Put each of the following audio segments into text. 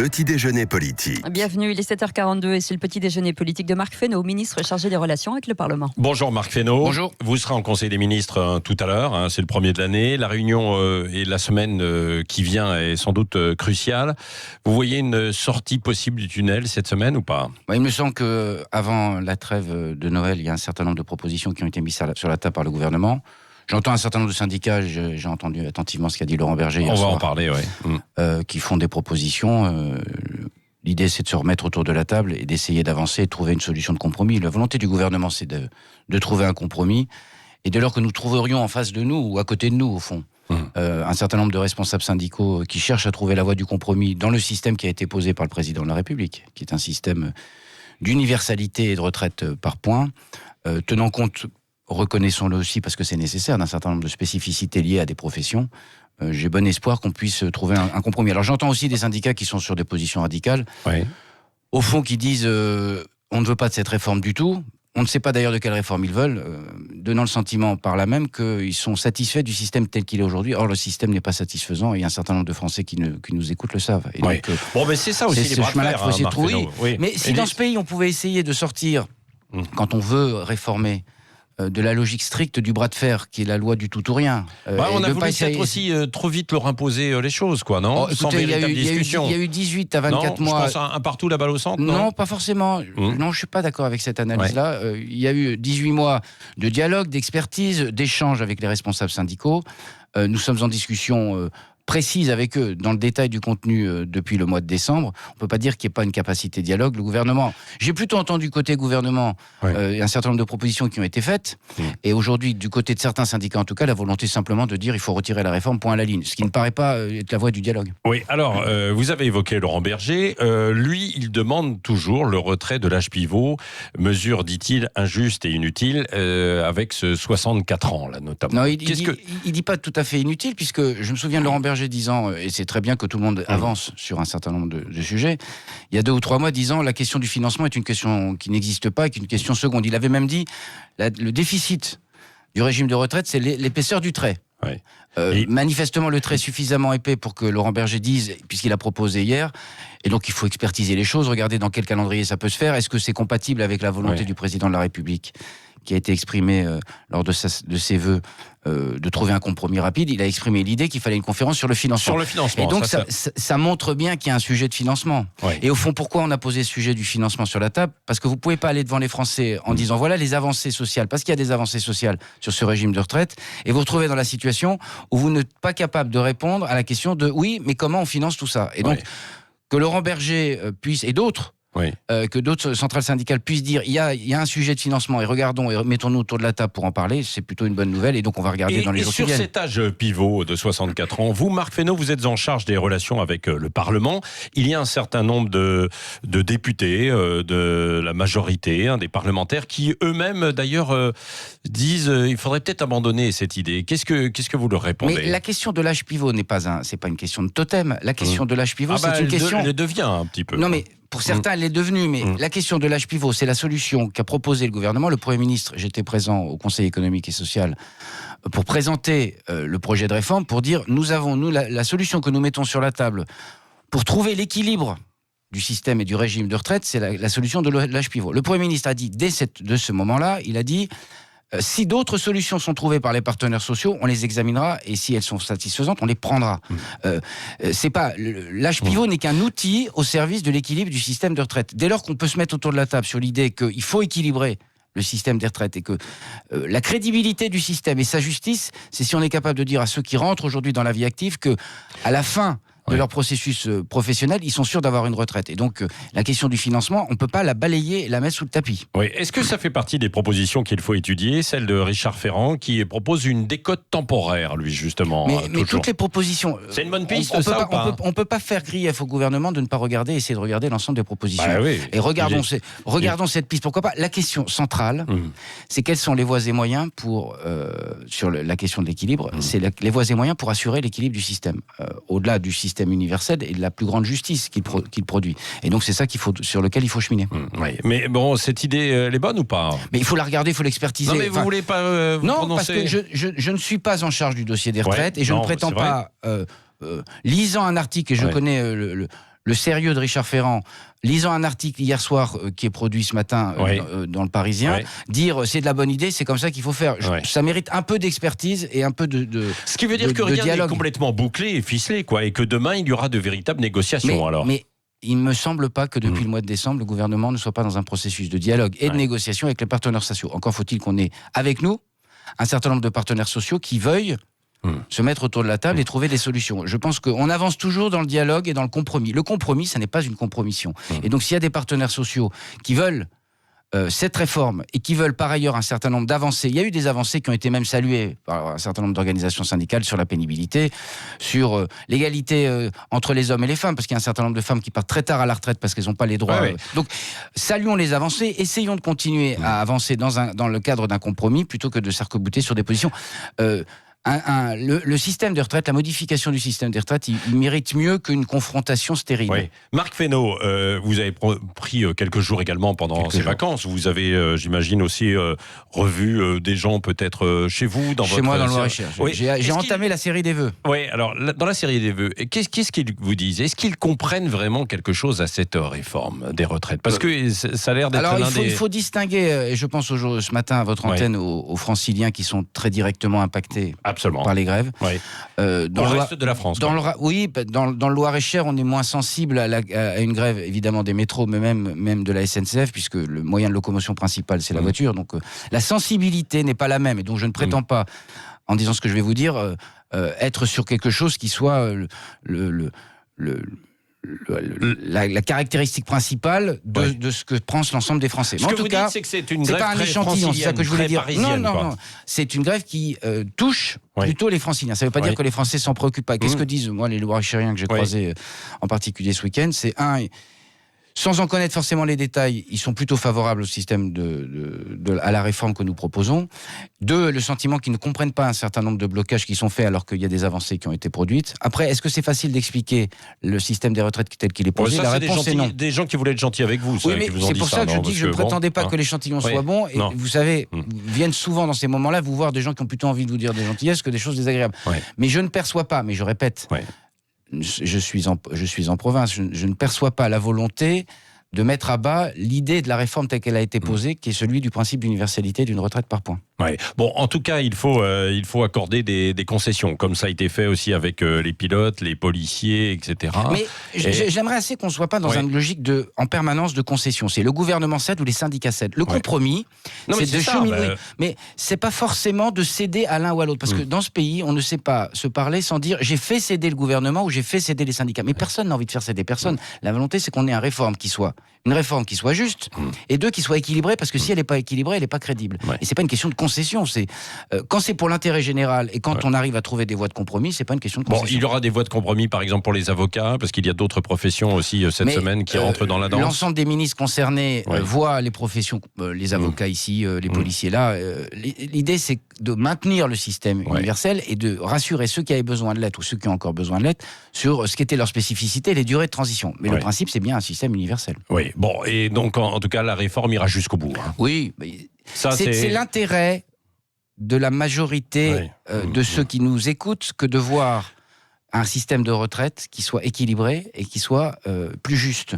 petit déjeuner politique. Bienvenue, il est 7h42 et c'est le petit déjeuner politique de Marc Fesneau, ministre chargé des relations avec le Parlement. Bonjour Marc Fesneau. Bonjour. Vous serez en Conseil des ministres tout à l'heure, c'est le premier de l'année. La réunion et la semaine qui vient est sans doute cruciale. Vous voyez une sortie possible du tunnel cette semaine ou pas ? Il me semble qu'avant la trêve de Noël, il y a un certain nombre de propositions qui ont été mises sur la table par le gouvernement. J'entends un certain nombre de syndicats, j'ai entendu attentivement ce qu'a dit Laurent Berger hier soir. On va en parler, oui. Qui font des propositions. L'idée, c'est de se remettre autour de la table et d'essayer d'avancer et de trouver une solution de compromis. La volonté du gouvernement, c'est de trouver un compromis. Et dès lors que nous trouverions en face de nous, ou à côté de nous, au fond, un certain nombre de responsables syndicaux qui cherchent à trouver la voie du compromis dans le système qui a été posé par le président de la République, qui est un système d'universalité et de retraite par points, tenant compte, reconnaissons-le aussi parce que c'est nécessaire, d'un certain nombre de spécificités liées à des professions. J'ai bon espoir qu'on puisse trouver un compromis. Alors j'entends aussi des syndicats qui sont sur des positions radicales, au fond qui disent on ne veut pas de cette réforme du tout. On ne sait pas d'ailleurs de quelle réforme ils veulent, donnant le sentiment par là même qu'ils sont satisfaits du système tel qu'il est aujourd'hui. Or, le système n'est pas satisfaisant et un certain nombre de Français qui nous écoutent le savent. Et donc, mais c'est ça aussi les bras de fer, faut essayer de trouver. Oui. Mais si dans ce pays, on pouvait essayer de sortir, quand on veut réformer, de la logique stricte du bras de fer, qui est la loi du tout ou rien. On a voulu peut-être aussi trop vite leur imposer les choses, quoi, non ? Sans véritable discussion. Il y a eu 18 à 24 mois. Je pense un partout, la balle au centre, non, pas forcément. Non, je suis pas d'accord avec cette analyse-là. Il y a eu 18 mois de dialogue, d'expertise, d'échange avec les responsables syndicaux. Nous sommes en discussion précise avec eux dans le détail du contenu depuis le mois de décembre. On peut pas dire qu'il n'y ait pas une capacité de dialogue. Le gouvernement, j'ai plutôt entendu côté gouvernement un certain nombre de propositions qui ont été faites. Et aujourd'hui, du côté de certains syndicats en tout cas, la volonté simplement de dire il faut retirer la réforme, point à la ligne. Ce qui ne paraît pas être la voie du dialogue. Oui, alors vous avez évoqué Laurent Berger. Lui, il demande toujours le retrait de l'âge pivot, mesure, dit-il, injuste et inutile, avec ce 64 ans là notamment. Non, il dit pas tout à fait inutile, puisque je me souviens de Laurent Berger disant, et c'est très bien que tout le monde avance sur un certain nombre de sujets, il y a 2 ou 3 mois disant la question du financement est une question qui n'existe pas, qui est une question seconde. Il avait même dit le déficit du régime de retraite, c'est l'épaisseur du trait. Manifestement, le trait est suffisamment épais pour que Laurent Berger dise, puisqu'il a proposé hier, et donc il faut expertiser les choses, regarder dans quel calendrier ça peut se faire, est-ce que c'est compatible avec la volonté du président de la République qui a été exprimée lors de ses vœux de trouver un compromis rapide. Il a exprimé l'idée qu'il fallait une conférence sur le financement. Sur le financement. Et donc ça montre bien qu'il y a un sujet de financement. Et au fond, pourquoi on a posé ce sujet du financement sur la table ? Parce que vous ne pouvez pas aller devant les Français en disant voilà les avancées sociales, parce qu'il y a des avancées sociales sur ce régime de retraite, et vous retrouvez dans la situation où vous n'êtes pas capable de répondre à la question de oui, mais comment on finance tout ça ? Et donc, que Laurent Berger puisse, et d'autres, que d'autres centrales syndicales puissent dire il y a un sujet de financement et regardons et mettons-nous autour de la table pour en parler, c'est plutôt une bonne nouvelle et donc on va regarder dans les jours qui viennent. Et sur cet âge pivot de 64 ans, vous Marc Fesneau, vous êtes en charge des relations avec le Parlement. Il y a un certain nombre de députés, de la majorité, des parlementaires qui eux-mêmes d'ailleurs disent il faudrait peut-être abandonner cette idée. Qu'est-ce que vous leur répondez ? Mais la question de l'âge pivot c'est pas une question de totem. La question de l'âge pivot, c'est une question... Elle devient un petit peu. Non mais pour certains, elle l'est devenue, mais la question de l'âge pivot, c'est la solution qu'a proposé le gouvernement. Le Premier ministre, j'étais présent au Conseil économique et social pour présenter le projet de réforme, pour dire, nous avons, la solution que nous mettons sur la table pour trouver l'équilibre du système et du régime de retraite, c'est la solution de l'âge pivot. Le Premier ministre a dit, de ce moment-là, il a dit... si d'autres solutions sont trouvées par les partenaires sociaux, on les examinera et si elles sont satisfaisantes, on les prendra. C'est pas l'âge pivot n'est qu'un outil au service de l'équilibre du système de retraite. Dès lors qu'on peut se mettre autour de la table sur l'idée qu'il faut équilibrer le système des retraites et que la crédibilité du système et sa justice, c'est si on est capable de dire à ceux qui rentrent aujourd'hui dans la vie active que à la fin de leur processus professionnel, ils sont sûrs d'avoir une retraite. Et donc, la question du financement, on ne peut pas la balayer et la mettre sous le tapis. Oui. Est-ce que ça fait partie des propositions qu'il faut étudier, celle de Richard Ferrand, qui propose une décote temporaire, lui, justement Mais toutes les propositions... C'est une bonne piste, on ne peut pas faire grief au gouvernement de ne pas essayer de regarder l'ensemble des propositions. Et regardons cette piste. Pourquoi pas ? La question centrale, c'est quels sont les voies et moyens pour... sur la question de l'équilibre, c'est les voies et moyens pour assurer l'équilibre du système. Au-delà du système universel et de la plus grande justice qu'il produit. Et donc c'est ça sur lequel il faut cheminer. Mais bon, cette idée, elle est bonne ou pas ? Mais il faut la regarder, il faut l'expertiser. Non mais vous voulez pas vous prononcer ? Non, parce que je ne suis pas en charge du dossier des retraites et je ne prétends pas, lisant un article, et je connais le sérieux de Richard Ferrand, lisant un article hier soir qui est produit ce matin dans le Parisien, dire c'est de la bonne idée, c'est comme ça qu'il faut faire. Ça mérite un peu d'expertise et un peu de ce qui veut dire que rien n'est complètement bouclé et ficelé, quoi, et que demain il y aura de véritables négociations. Mais il ne me semble pas que depuis le mois de décembre, le gouvernement ne soit pas dans un processus de dialogue et de négociation avec les partenaires sociaux. Encore faut-il qu'on ait avec nous un certain nombre de partenaires sociaux qui veuillent se mettre autour de la table et trouver des solutions. Je pense qu'on avance toujours dans le dialogue et dans le compromis. Le compromis, ça n'est pas une compromission. Et donc, s'il y a des partenaires sociaux qui veulent cette réforme et qui veulent par ailleurs un certain nombre d'avancées, il y a eu des avancées qui ont été même saluées par un certain nombre d'organisations syndicales sur la pénibilité, sur l'égalité entre les hommes et les femmes, parce qu'il y a un certain nombre de femmes qui partent très tard à la retraite parce qu'elles n'ont pas les droits. Donc, saluons les avancées, essayons de continuer à avancer dans le cadre d'un compromis plutôt que de s'arc-bouter sur des positions... le système de retraite, la modification du système des retraites, il mérite mieux qu'une confrontation stérile. Oui. Marc Fesneau, vous avez pris quelques jours également pendant ces vacances. Vous avez, j'imagine, aussi revu des gens peut-être chez vous, chez moi, dans le Loir-et-Cher. J'ai entamé la série des vœux. Oui, alors dans la série des vœux, qu'est-ce qu'ils vous disent? Est-ce qu'ils comprennent vraiment quelque chose à cette réforme des retraites? Parce que ça a l'air d'être il faut distinguer, et je pense ce matin à votre antenne, aux franciliens qui sont très directement impactés par les grèves. Dans le reste de la France. Dans le Loir-et-Cher, on est moins sensible à une grève, évidemment, des métros, mais même de la SNCF, puisque le moyen de locomotion principal, c'est la voiture. Donc, la sensibilité n'est pas la même. Et donc, je ne prétends pas, en disant ce que je vais vous dire, être sur quelque chose qui soit la caractéristique principale de ce que pense l'ensemble des Français. Mais en tout cas, c'est que c'est une grève pas un échantillon, c'est ça que je voulais dire. Non. C'est une grève qui touche plutôt les Franciliens. Ça ne veut pas dire que les Français s'en préoccupent pas. Qu'est-ce que disent, moi, les Loir-et-Chériens que j'ai croisés en particulier ce week-end? C'est sans en connaître forcément les détails, ils sont plutôt favorables au système à la réforme que nous proposons. 2, le sentiment qu'ils ne comprennent pas un certain nombre de blocages qui sont faits alors qu'il y a des avancées qui ont été produites. Après, est-ce que c'est facile d'expliquer le système des retraites tel qu'il est posé? La réponse est non. Des gens qui voulaient être gentils avec vous. Mais c'est pour ça que je dis que je ne prétendais pas que l'échantillon soit bon. Et vous savez, viennent souvent dans ces moments-là vous voir des gens qui ont plutôt envie de vous dire des gentillesses que des choses désagréables. Mais je ne perçois pas, mais je répète... Je suis en province, je ne perçois pas la volonté de mettre à bas l'idée de la réforme telle qu'elle a été posée, qui est celui du principe d'universalité d'une retraite par points. Bon, en tout cas, il faut accorder des concessions, comme ça a été fait aussi avec les pilotes, les policiers, etc. Mais j'aimerais assez qu'on ne soit pas dans une logique en permanence de concession. C'est le gouvernement cède ou les syndicats cèdent. Le compromis, c'est de cheminer. Mais c'est pas forcément de céder à l'un ou à l'autre. Parce que dans ce pays, on ne sait pas se parler sans dire j'ai fait céder le gouvernement ou j'ai fait céder les syndicats. Mais personne n'a envie de faire céder personne. La volonté, c'est qu'on ait une réforme qui soit juste, et 2, qui soit équilibrée, parce que si elle n'est pas équilibrée, elle n'est pas crédible. Et c'est pas une question de concession. Quand c'est pour l'intérêt général et quand on arrive à trouver des voies de compromis, c'est pas une question de concession. Bon, il y aura des voies de compromis, par exemple pour les avocats, parce qu'il y a d'autres professions aussi cette semaine qui rentrent dans la danse. L'ensemble des ministres concernés voient les professions, les avocats ici, les policiers là. L'idée, c'est de maintenir le système universel et de rassurer ceux qui avaient besoin de l'aide ou ceux qui ont encore besoin de l'aide sur ce qu'étaient leurs spécificités et les durées de transition. Mais le principe, c'est bien un système universel. Bon, et donc en tout cas, la réforme ira jusqu'au bout. Oui, c'est l'intérêt de la majorité de ceux qui nous écoutent que de voir un système de retraite qui soit équilibré et qui soit plus juste.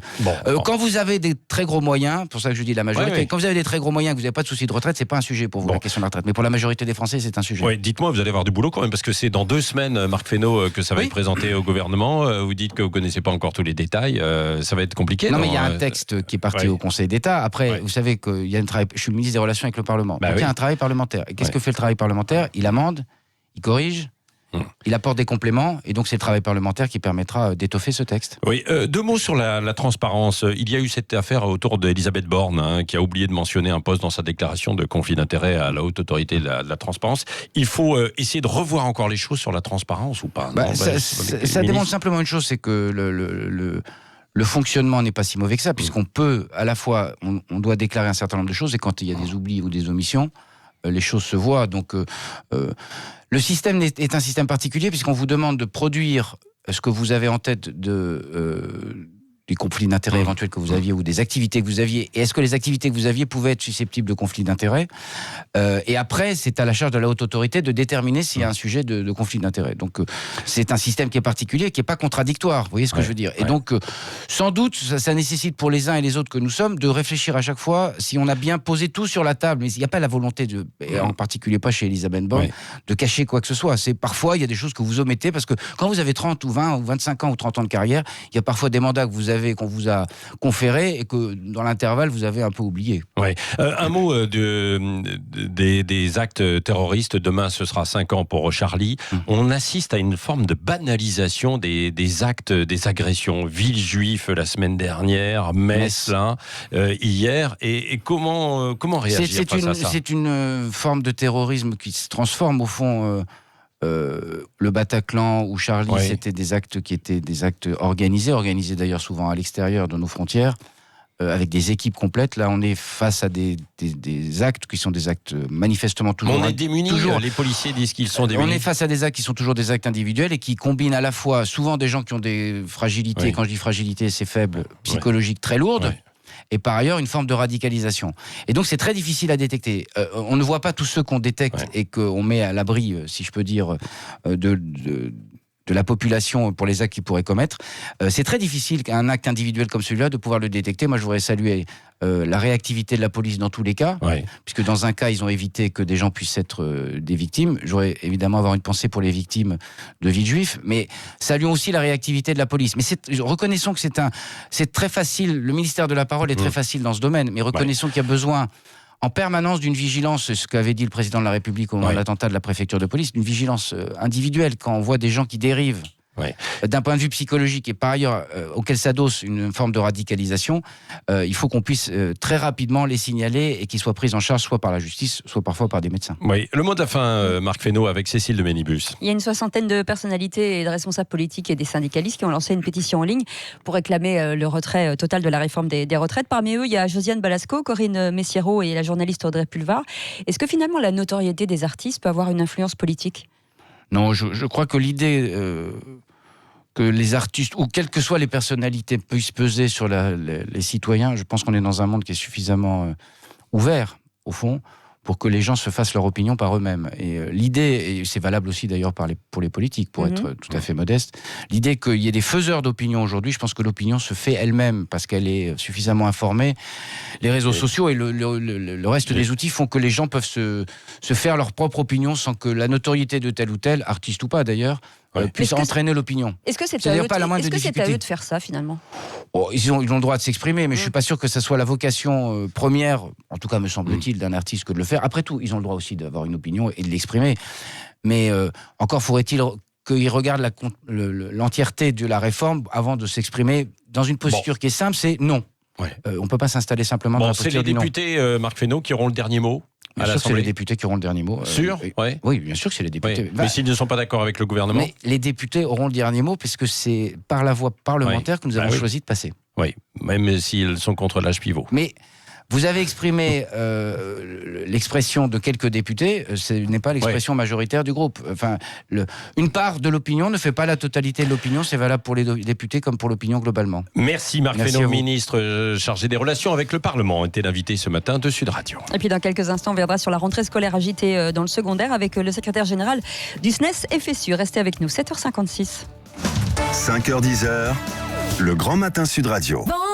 Quand vous avez des très gros moyens, pour ça que je dis la majorité, quand vous avez des très gros moyens, que vous n'avez pas de souci de retraite, c'est pas un sujet pour vous, la question de la retraite. Mais pour la majorité des Français, c'est un sujet. Dites-moi, vous allez avoir du boulot quand même, parce que c'est dans 2 semaines, Marc Fesneau, que ça va être présenté au gouvernement. Vous dites que vous connaissez pas encore tous les détails. Ça va être compliqué. Non, mais il y a un texte qui est parti au Conseil d'État. Après, vous savez que je suis ministre des Relations avec le Parlement. Donc il y a un travail parlementaire. Et qu'est-ce que fait le travail parlementaire? Il amende, il corrige, il apporte des compléments, et donc c'est le travail parlementaire qui permettra d'étoffer ce texte. 2 mots sur la transparence. Il y a eu cette affaire autour d'Elisabeth Borne, qui a oublié de mentionner un poste dans sa déclaration de conflit d'intérêt à la Haute Autorité de la Transparence. Il faut essayer de revoir encore les choses sur la transparence ou pas? Ça démontre simplement une chose, c'est que le fonctionnement n'est pas si mauvais que ça, puisqu'on peut, à la fois, on doit déclarer un certain nombre de choses, et quand il y a des oublis ou des omissions, les choses se voient. Donc, le système est un système particulier, puisqu'on vous demande de produire ce que vous avez en tête des conflits d'intérêts éventuels que vous aviez ou des activités que vous aviez. Et est-ce que les activités que vous aviez pouvaient être susceptibles de conflits d'intérêts ? Et après, c'est à la charge de la haute autorité de déterminer s'il y a un sujet de conflit d'intérêts. Donc, c'est un système qui est particulier, qui n'est pas contradictoire. Vous voyez ce que je veux dire ? Et donc, sans doute, ça nécessite pour les uns et les autres que nous sommes de réfléchir à chaque fois si on a bien posé tout sur la table. Mais il n'y a pas la volonté, et en particulier pas chez Elisabeth Borne, de cacher quoi que ce soit. C'est parfois, il y a des choses que vous omettez parce que quand vous avez 30 ou 20 ou 25 ans ou 30 ans de carrière, il y a parfois des mandats que vous avez, qu'on vous a conférés et que dans l'intervalle, vous avez un peu oublié. Ouais. Un mot des actes terroristes. Demain, ce sera 5 ans pour Charlie. On assiste à une forme de banalisation des actes, des agressions. Villejuif la semaine dernière, Metz là, hier. Et comment réagir face à ça ? C'est une forme de terrorisme qui se transforme au fond. Le Bataclan ou Charlie, c'était des actes qui étaient des actes organisés d'ailleurs souvent à l'extérieur de nos frontières, avec des équipes complètes. Là, on est face à des actes qui sont des actes manifestement toujours... On est démunis, les policiers disent qu'ils sont démunis. On est face à des actes qui sont toujours des actes individuels et qui combinent à la fois souvent des gens qui ont des fragilités, quand je dis fragilité, c'est faible, psychologiques très lourdes, et par ailleurs une forme de radicalisation. Et donc c'est très difficile à détecter. On ne voit pas tous ceux qu'on détecte et qu'on met à l'abri, si je peux dire, de la population pour les actes qu'ils pourraient commettre. C'est très difficile qu'un acte individuel comme celui-là de pouvoir le détecter. Moi, je voudrais saluer la réactivité de la police dans tous les cas, puisque dans un cas, ils ont évité que des gens puissent être des victimes. J'aurais évidemment avoir une pensée pour les victimes de Villejuif, mais saluons aussi la réactivité de la police. Mais reconnaissons que c'est très facile, le ministère de la Parole est très facile dans ce domaine, mais reconnaissons qu'il y a besoin en permanence d'une vigilance, ce qu'avait dit le président de la République au moment de l'attentat de la préfecture de police, d'une vigilance individuelle quand on voit des gens qui dérivent d'un point de vue psychologique et par ailleurs auquel s'adosse une forme de radicalisation, il faut qu'on puisse très rapidement les signaler et qu'ils soient pris en charge soit par la justice, soit parfois par des médecins. Oui, le mot de la fin, Marc Fesneau, avec Cécile de Ménibus. Il y a une 60aine de personnalités et de responsables politiques et des syndicalistes qui ont lancé une pétition en ligne pour réclamer le retrait total de la réforme des retraites. Parmi eux, il y a Josiane Balasco, Corinne Messiero et la journaliste Audrey Pulvar. Est-ce que finalement la notoriété des artistes peut avoir une influence politique ? Non, je crois que l'idée que les artistes, ou quelles que soient les personnalités, puissent peser sur les citoyens, je pense qu'on est dans un monde qui est suffisamment ouvert, au fond, pour que les gens se fassent leur opinion par eux-mêmes. Et l'idée, et c'est valable aussi d'ailleurs pour les politiques, pour être tout à fait modeste, l'idée qu'il y ait des faiseurs d'opinion aujourd'hui, je pense que l'opinion se fait elle-même parce qu'elle est suffisamment informée. Les réseaux sociaux et le reste des outils font que les gens peuvent se faire leur propre opinion sans que la notoriété de tel ou tel, artiste ou pas d'ailleurs, puisse entraîner l'opinion. Est-ce que c'est à eux de faire ça finalement ? Ils ont le droit de s'exprimer, mais je suis pas sûr que ça soit la vocation première, en tout cas me semble-t-il, d'un artiste que de le faire. Après tout, ils ont le droit aussi d'avoir une opinion et de l'exprimer. Mais encore faudrait-il qu'ils regardent l'entièreté de la réforme avant de s'exprimer dans une posture qui est simple, c'est non. On ne peut pas s'installer simplement dans la posture du non. C'est les députés, Marc Fesneau, qui auront le dernier mot. Bien sûr que c'est les députés qui auront le dernier mot. Sûr ? Oui, bien sûr que c'est les députés. Mais s'ils ne sont pas d'accord avec le gouvernement ? Mais les députés auront le dernier mot puisque c'est par la voie parlementaire que nous avons choisi de passer. Oui, même s'ils sont contre l'âge pivot. Mais vous avez exprimé l'expression de quelques députés, ce n'est pas l'expression majoritaire du groupe. Enfin, une part de l'opinion ne fait pas la totalité de l'opinion, c'est valable pour les députés comme pour l'opinion globalement. Merci Marc Fesneau, ministre chargé des relations avec le Parlement, était l'invité ce matin de Sud Radio. Et puis dans quelques instants, on viendra sur la rentrée scolaire agitée dans le secondaire avec le secrétaire général du SNES FSU. Restez avec nous, 7h56. 5h-10h, le Grand Matin Sud Radio.